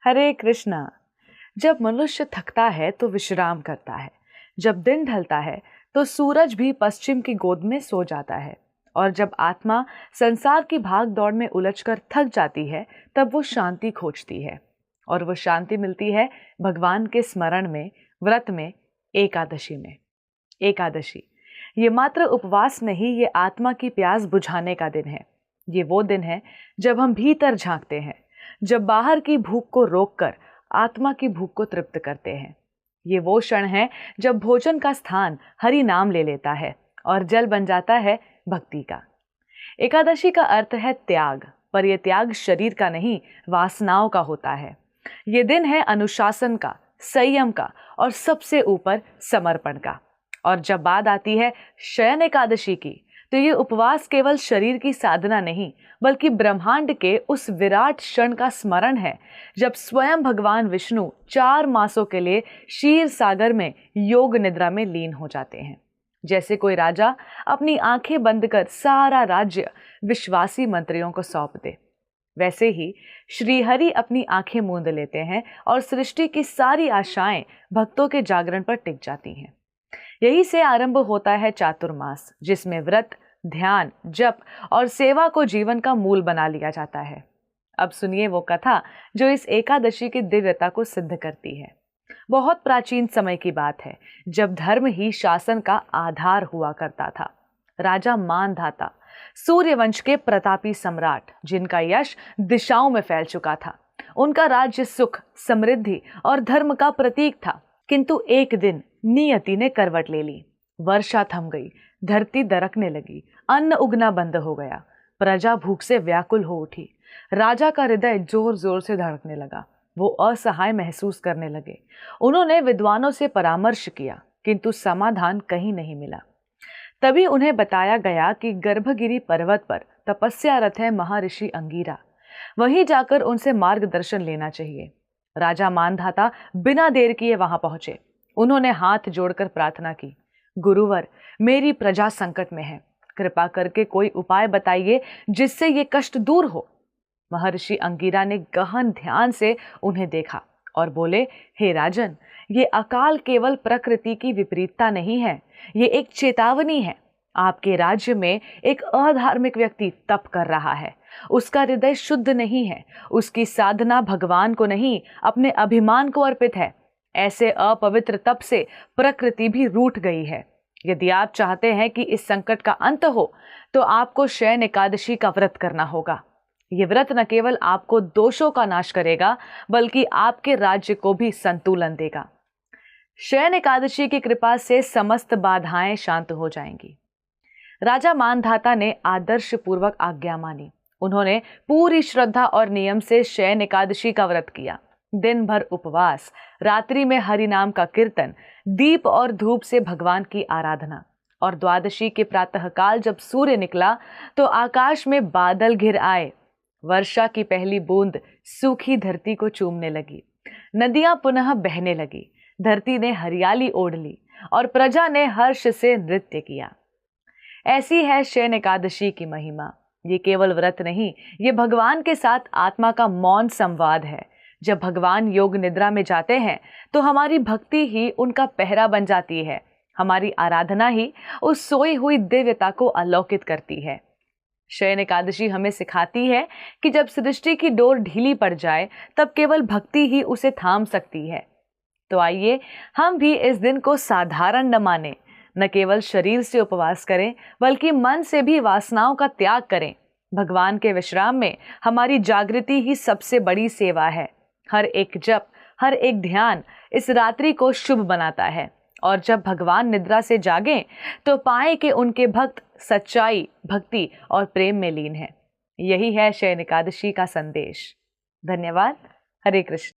हरे कृष्णा। जब मनुष्य थकता है तो विश्राम करता है। जब दिन ढलता है तो सूरज भी पश्चिम की गोद में सो जाता है। और जब आत्मा संसार की भाग दौड़ में उलझकर थक जाती है तब वो शांति खोजती है। और वो शांति मिलती है भगवान के स्मरण में, व्रत में, एकादशी में। एकादशी ये मात्र उपवास नहीं, ये आत्मा की प्यास बुझाने का दिन है। ये वो दिन है जब हम भीतर झांकते हैं, जब बाहर की भूख को रोककर आत्मा की भूख को तृप्त करते हैं। ये वो क्षण है जब भोजन का स्थान हरि नाम ले लेता है और जल बन जाता है भक्ति का। एकादशी का अर्थ है त्याग, पर यह त्याग शरीर का नहीं, वासनाओं का होता है। ये दिन है अनुशासन का, संयम का और सबसे ऊपर समर्पण का। और जब बात आती है शयन एकादशी की, तो ये उपवास केवल शरीर की साधना नहीं, बल्कि ब्रह्मांड के उस विराट क्षण का स्मरण है जब स्वयं भगवान विष्णु 4 मासों के लिए क्षीर सागर में योग निद्रा में लीन हो जाते हैं। जैसे कोई राजा अपनी आंखें बंद कर सारा राज्य विश्वासी मंत्रियों को सौंप दे, वैसे ही श्रीहरि अपनी आंखें मूंद लेते हैं और सृष्टि की सारी आशाएं भक्तों के जागरण पर टिक जाती हैं। यही से आरंभ होता है चातुर्मास, जिसमें व्रत, ध्यान, जप और सेवा को जीवन का मूल बना लिया जाता है। अब सुनिए वो कथा जो इस एकादशी की दिव्यता को सिद्ध करती है। बहुत प्राचीन समय की बात है, जब धर्म ही शासन का आधार हुआ करता था। राजा मानधाता, सूर्यवंश के प्रतापी सम्राट, जिनका यश दिशाओं में फैल चुका था। उनका राज्य सुख, समृद्धि और धर्म का प्रतीक था। किंतु एक दिन नियति ने करवट ले ली। वर्षा थम गई, धरती दरकने लगी, अन्न उगना बंद हो गया, प्रजा भूख से व्याकुल हो उठी। राजा का हृदय जोर जोर से धड़कने लगा। वो असहाय महसूस करने लगे। उन्होंने विद्वानों से परामर्श किया, किंतु समाधान कहीं नहीं मिला। तभी उन्हें बताया गया कि गर्भगिरी पर्वत पर तपस्यारत है महर्षि अंगिरा, वहीं जाकर उनसे मार्गदर्शन लेना चाहिए। राजा मानधाता बिना देर किए वहां पहुंचे। उन्होंने हाथ जोड़कर प्रार्थना की, गुरुवर, मेरी प्रजा संकट में है, कृपा करके कोई उपाय बताइए जिससे ये कष्ट दूर हो। महर्षि अंगिरा ने गहन ध्यान से उन्हें देखा और बोले, हे राजन, ये अकाल केवल प्रकृति की विपरीतता नहीं है, ये एक चेतावनी है। आपके राज्य में एक अधार्मिक व्यक्ति तप कर रहा है। उसका हृदय शुद्ध नहीं है, उसकी साधना भगवान को नहीं, अपने अभिमान को अर्पित है। ऐसे अपवित्र तप से प्रकृति भी रूठ गई है। यदि आप चाहते हैं कि इस संकट का अंत हो, तो आपको शयन एकादशी का व्रत करना होगा। ये व्रत न केवल आपको दोषों का नाश करेगा, बल्कि आपके राज्य को भी संतुलन देगा। शयन एकादशी की कृपा से समस्त बाधाएं शांत हो जाएंगी। राजा मानधाता ने आदर्श पूर्वक आज्ञा मानी। उन्होंने पूरी श्रद्धा और नियम से शयन एकादशी का व्रत किया। दिन भर उपवास, रात्रि में हरि नाम का कीर्तन, दीप और धूप से भगवान की आराधना। और द्वादशी के प्रातःकाल जब सूर्य निकला तो आकाश में बादल घिर आए। वर्षा की पहली बूंद सूखी धरती को चूमने लगी। नदियां पुनः बहने लगी, धरती ने हरियाली ओढ़ ली और प्रजा ने हर्ष से नृत्य किया। ऐसी है शयन एकादशी की महिमा। ये केवल व्रत नहीं, ये भगवान के साथ आत्मा का मौन संवाद है। जब भगवान योग निद्रा में जाते हैं तो हमारी भक्ति ही उनका पहरा बन जाती है। हमारी आराधना ही उस सोई हुई दिव्यता को अलौकित करती है। शयन एकादशी हमें सिखाती है कि जब सृष्टि की डोर ढीली पड़ जाए तब केवल भक्ति ही उसे थाम सकती है। तो आइए हम भी इस दिन को साधारण न माने, न केवल शरीर से उपवास करें, बल्कि मन से भी वासनाओं का त्याग करें। भगवान के विश्राम में हमारी जागृति ही सबसे बड़ी सेवा है। हर एक जप, हर एक ध्यान इस रात्रि को शुभ बनाता है। और जब भगवान निद्रा से जागें तो पाएं कि उनके भक्त सच्चाई, भक्ति और प्रेम में लीन है। यही है शयन एकादशी का संदेश। धन्यवाद। हरे कृष्ण।